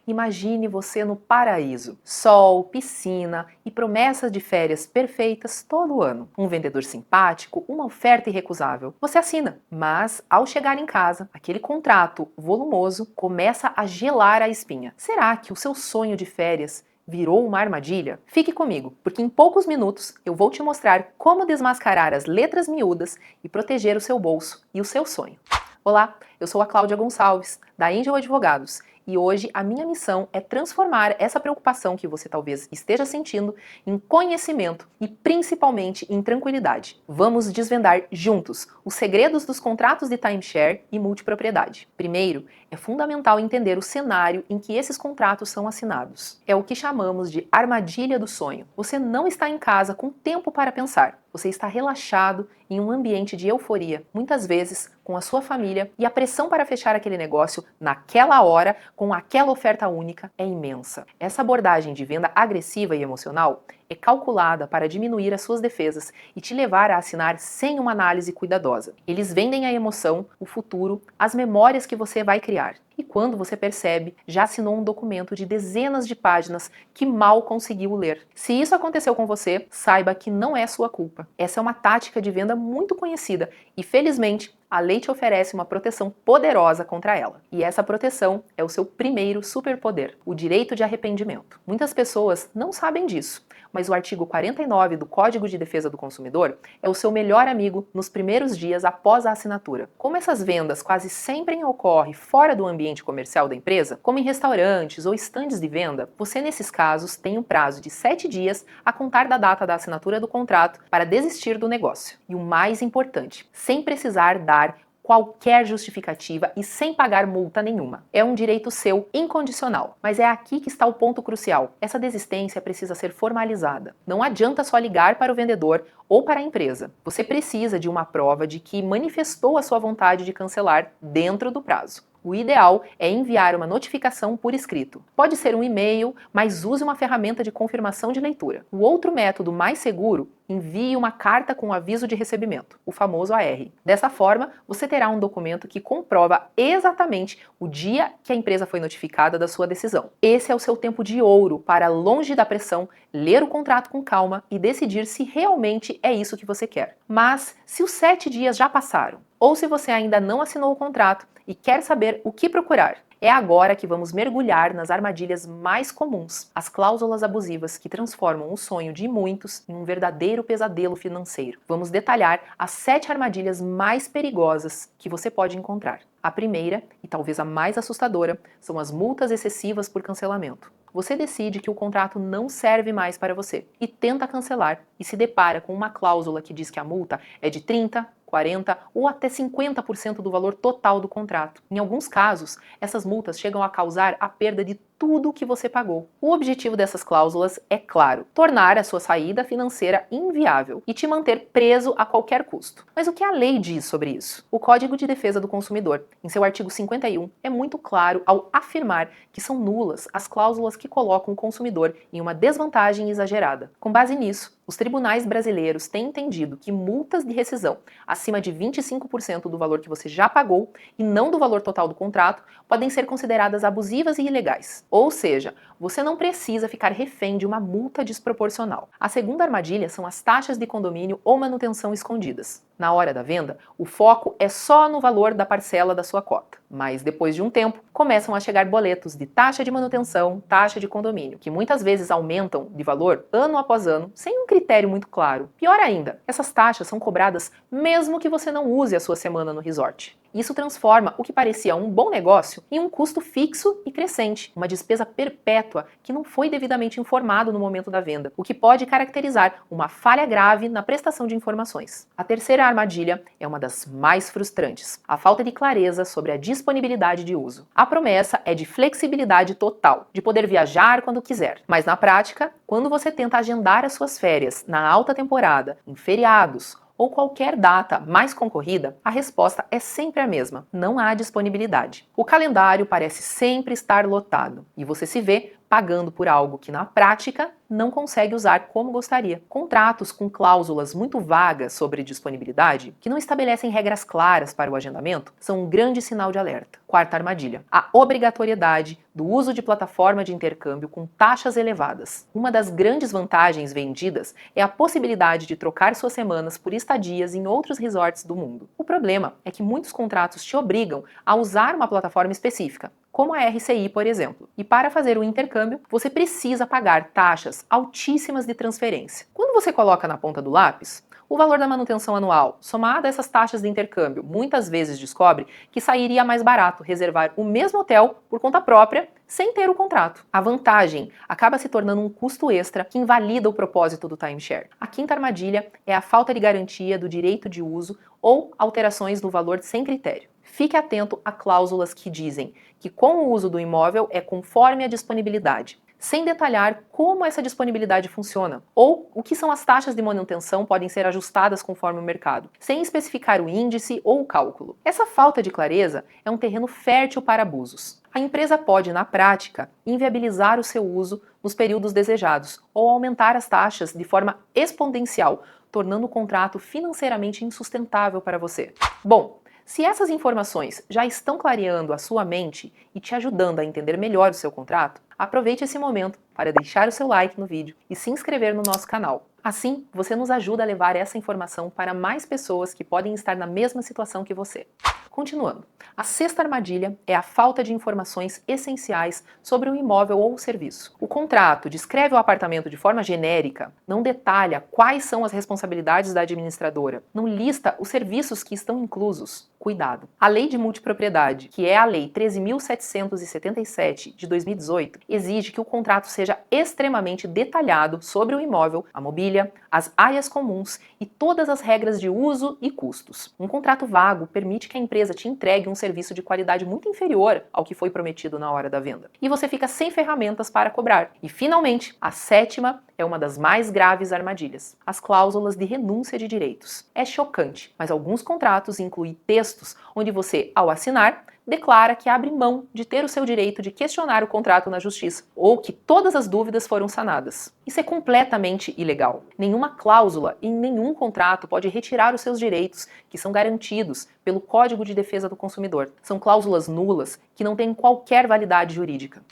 Imagine você no paraíso. Sol, piscina e promessas de férias perfeitas todo ano. Um vendedor simpático, uma oferta irrecusável. Você assina, mas ao chegar em casa, aquele contrato volumoso começa a gelar a espinha. Será que o seu sonho de férias virou uma armadilha? Fique comigo, porque em poucos minutos eu vou te mostrar como desmascarar as letras miúdas e proteger o seu bolso e o seu sonho. Olá, eu sou a Cláudia Gonçalves, da Angel Advogados, e hoje a minha missão é transformar essa preocupação que você talvez esteja sentindo em conhecimento e principalmente em tranquilidade. Vamos desvendar juntos os segredos dos contratos de timeshare e multipropriedade. Primeiro, é fundamental entender o cenário em que esses contratos são assinados. É o que chamamos de armadilha do sonho. Você não está em casa com tempo para pensar. Você está relaxado em um ambiente de euforia, muitas vezes com a sua família, e a pressão para fechar aquele negócio naquela hora, com aquela oferta única, é imensa. Essa abordagem de venda agressiva e emocional é calculada para diminuir as suas defesas e te levar a assinar sem uma análise cuidadosa. Eles vendem a emoção, o futuro, as memórias que você vai criar. E quando você percebe, já assinou um documento de dezenas de páginas que mal conseguiu ler. Se isso aconteceu com você, saiba que não é sua culpa. Essa é uma tática de venda muito conhecida e, felizmente, a lei te oferece uma proteção poderosa contra ela. E essa proteção é o seu primeiro superpoder, o direito de arrependimento. Muitas pessoas não sabem disso, mas o artigo 49 do Código de Defesa do Consumidor é o seu melhor amigo nos primeiros dias após a assinatura. Como essas vendas quase sempre ocorrem fora do ambiente comercial da empresa, como em restaurantes ou estandes de venda, você nesses casos tem um prazo de 7 dias a contar da data da assinatura do contrato para desistir do negócio. E o mais importante, sem precisar dar qualquer justificativa e sem pagar multa nenhuma. É um direito seu incondicional. Mas é aqui que está o ponto crucial. Essa desistência precisa ser formalizada. Não adianta só ligar para o vendedor ou para a empresa. Você precisa de uma prova de que manifestou a sua vontade de cancelar dentro do prazo. O ideal é enviar uma notificação por escrito. Pode ser um e-mail, mas use uma ferramenta de confirmação de leitura. O outro método mais seguro, envie uma carta com aviso de recebimento, o famoso AR. Dessa forma, você terá um documento que comprova exatamente o dia que a empresa foi notificada da sua decisão. Esse é o seu tempo de ouro para, longe da pressão, ler o contrato com calma e decidir se realmente é isso que você quer. Mas, se os 7 dias já passaram, ou se você ainda não assinou o contrato e quer saber o que procurar, é agora que vamos mergulhar nas armadilhas mais comuns, as cláusulas abusivas que transformam o sonho de muitos em um verdadeiro pesadelo financeiro. Vamos detalhar as 7 armadilhas mais perigosas que você pode encontrar. A primeira, e talvez a mais assustadora, são as multas excessivas por cancelamento. Você decide que o contrato não serve mais para você e tenta cancelar e se depara com uma cláusula que diz que a multa é de 30%, 40% ou até 50% do valor total do contrato. Em alguns casos, essas multas chegam a causar a perda de tudo o que você pagou. O objetivo dessas cláusulas é claro, tornar a sua saída financeira inviável e te manter preso a qualquer custo. Mas o que a lei diz sobre isso? O Código de Defesa do Consumidor, em seu artigo 51, é muito claro ao afirmar que são nulas as cláusulas que colocam o consumidor em uma desvantagem exagerada. Com base nisso, os tribunais brasileiros têm entendido que multas de rescisão acima de 25% do valor que você já pagou e não do valor total do contrato podem ser consideradas abusivas e ilegais. Ou seja, você não precisa ficar refém de uma multa desproporcional. A segunda armadilha são as taxas de condomínio ou manutenção escondidas. Na hora da venda, o foco é só no valor da parcela da sua cota. Mas depois de um tempo, começam a chegar boletos de taxa de manutenção, taxa de condomínio, que muitas vezes aumentam de valor ano após ano, sem um critério muito claro. Pior ainda, essas taxas são cobradas mesmo que você não use a sua semana no resort. Isso transforma o que parecia um bom negócio em um custo fixo e crescente, uma despesa perpétua que não foi devidamente informado no momento da venda, o que pode caracterizar uma falha grave na prestação de informações. A terceira armadilha é uma das mais frustrantes: a falta de clareza sobre a disponibilidade de uso. A promessa é de flexibilidade total, de poder viajar quando quiser, mas na prática, quando você tenta agendar as suas férias na alta temporada, em feriados ou qualquer data mais concorrida, a resposta é sempre a mesma: não há disponibilidade. O calendário parece sempre estar lotado e você se vê pagando por algo que na prática não consegue usar como gostaria. Contratos com cláusulas muito vagas sobre disponibilidade, que não estabelecem regras claras para o agendamento, são um grande sinal de alerta. Quarta armadilha: a obrigatoriedade do uso de plataforma de intercâmbio com taxas elevadas. Uma das grandes vantagens vendidas é a possibilidade de trocar suas semanas por estadias em outros resorts do mundo. O problema é que muitos contratos te obrigam a usar uma plataforma específica, como a RCI, por exemplo. E para fazer o intercâmbio, você precisa pagar taxas altíssimas de transferência. Quando você coloca na ponta do lápis o valor da manutenção anual, somado a essas taxas de intercâmbio, muitas vezes descobre que sairia mais barato reservar o mesmo hotel por conta própria, sem ter o contrato. A vantagem acaba se tornando um custo extra que invalida o propósito do timeshare. A quinta armadilha é a falta de garantia do direito de uso ou alterações do valor sem critério. Fique atento a cláusulas que dizem que com o uso do imóvel é conforme a disponibilidade, sem detalhar como essa disponibilidade funciona, ou o que são as taxas de manutenção podem ser ajustadas conforme o mercado, sem especificar o índice ou o cálculo. Essa falta de clareza é um terreno fértil para abusos. A empresa pode, na prática, inviabilizar o seu uso nos períodos desejados, ou aumentar as taxas de forma exponencial, tornando o contrato financeiramente insustentável para você. Bom, se essas informações já estão clareando a sua mente e te ajudando a entender melhor o seu contrato, aproveite esse momento para deixar o seu like no vídeo e se inscrever no nosso canal. Assim, você nos ajuda a levar essa informação para mais pessoas que podem estar na mesma situação que você. Continuando, a sexta armadilha é a falta de informações essenciais sobre o imóvel ou o serviço. O contrato descreve o apartamento de forma genérica, não detalha quais são as responsabilidades da administradora, não lista os serviços que estão inclusos. Cuidado! A Lei de Multipropriedade, que é a Lei 13.777 de 2018, exige que o contrato seja extremamente detalhado sobre o imóvel, a mobília, as áreas comuns e todas as regras de uso e custos. Um contrato vago permite que a empresa te entregue um serviço de qualidade muito inferior ao que foi prometido na hora da venda. E você fica sem ferramentas para cobrar. E, finalmente, a sétima é uma das mais graves armadilhas: as cláusulas de renúncia de direitos. É chocante, mas alguns contratos incluem textos onde você, ao assinar, declara que abre mão de ter o seu direito de questionar o contrato na justiça, ou que todas as dúvidas foram sanadas. Isso é completamente ilegal. Nenhuma cláusula em nenhum contrato pode retirar os seus direitos, que são garantidos pelo Código de Defesa do Consumidor. São cláusulas nulas que não têm qualquer validade jurídica.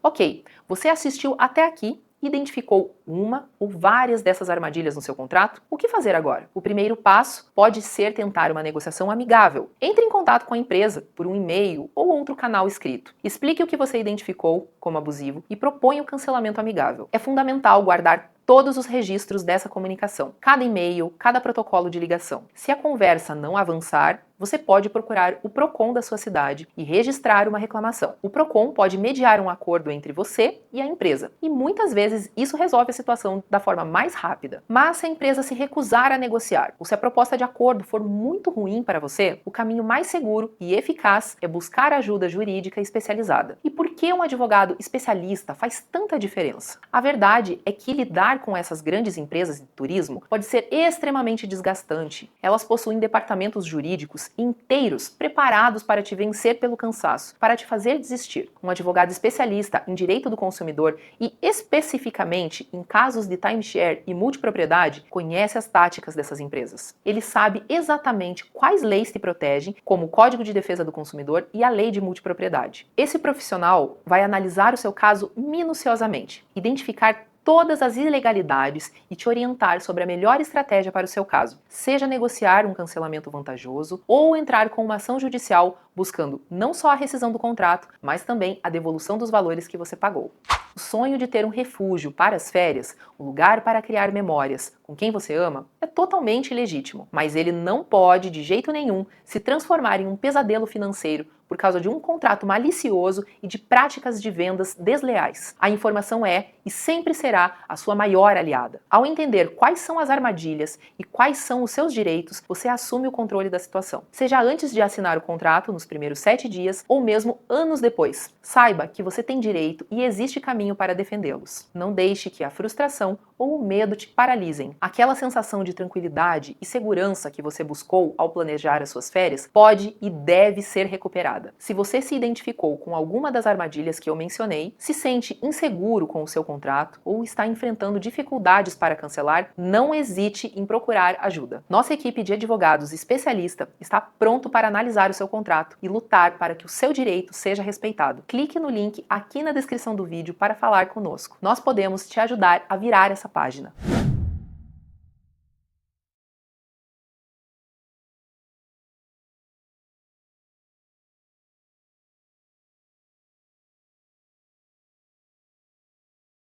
Ok, você assistiu até aqui, identificou uma ou várias dessas armadilhas no seu contrato? O que fazer agora? O primeiro passo pode ser tentar uma negociação amigável. Entre em contato com a empresa por um e-mail ou outro canal escrito. Explique o que você identificou como abusivo e proponha o cancelamento amigável. É fundamental guardar todos os registros dessa comunicação, cada e-mail, cada protocolo de ligação. Se a conversa não avançar, você pode procurar o PROCON da sua cidade e registrar uma reclamação. O PROCON pode mediar um acordo entre você e a empresa, e muitas vezes isso resolve a situação da forma mais rápida. Mas se a empresa se recusar a negociar, ou se a proposta de acordo for muito ruim para você, o caminho mais seguro e eficaz é buscar ajuda jurídica especializada. E por que um advogado especialista faz tanta diferença? A verdade é que lidar com essas grandes empresas de turismo pode ser extremamente desgastante. Elas possuem departamentos jurídicos inteiros preparados para te vencer pelo cansaço, para te fazer desistir. Um advogado especialista em direito do consumidor e especificamente em casos de timeshare e multipropriedade conhece as táticas dessas empresas. Ele sabe exatamente quais leis te protegem, como o Código de Defesa do Consumidor e a Lei de Multipropriedade. Esse profissional vai analisar o seu caso minuciosamente, identificar todas as ilegalidades e te orientar sobre a melhor estratégia para o seu caso, seja negociar um cancelamento vantajoso ou entrar com uma ação judicial buscando não só a rescisão do contrato, mas também a devolução dos valores que você pagou. O sonho de ter um refúgio para as férias, um lugar para criar memórias com quem você ama, é totalmente legítimo, mas ele não pode, de jeito nenhum, se transformar em um pesadelo financeiro por causa de um contrato malicioso e de práticas de vendas desleais. A informação é e sempre será a sua maior aliada. Ao entender quais são as armadilhas e quais são os seus direitos, você assume o controle da situação. Seja antes de assinar o contrato, nos primeiros 7 dias, ou mesmo anos depois. Saiba que você tem direito e existe caminho para defendê-los. Não deixe que a frustração ou o medo te paralisem. Aquela sensação de tranquilidade e segurança que você buscou ao planejar as suas férias pode e deve ser recuperada. Se você se identificou com alguma das armadilhas que eu mencionei, se sente inseguro com o seu contrato ou está enfrentando dificuldades para cancelar, não hesite em procurar ajuda. Nossa equipe de advogados especialista está pronto para analisar o seu contrato e lutar para que o seu direito seja respeitado. Clique no link aqui na descrição do vídeo para falar conosco. Nós podemos te ajudar a virar essa página.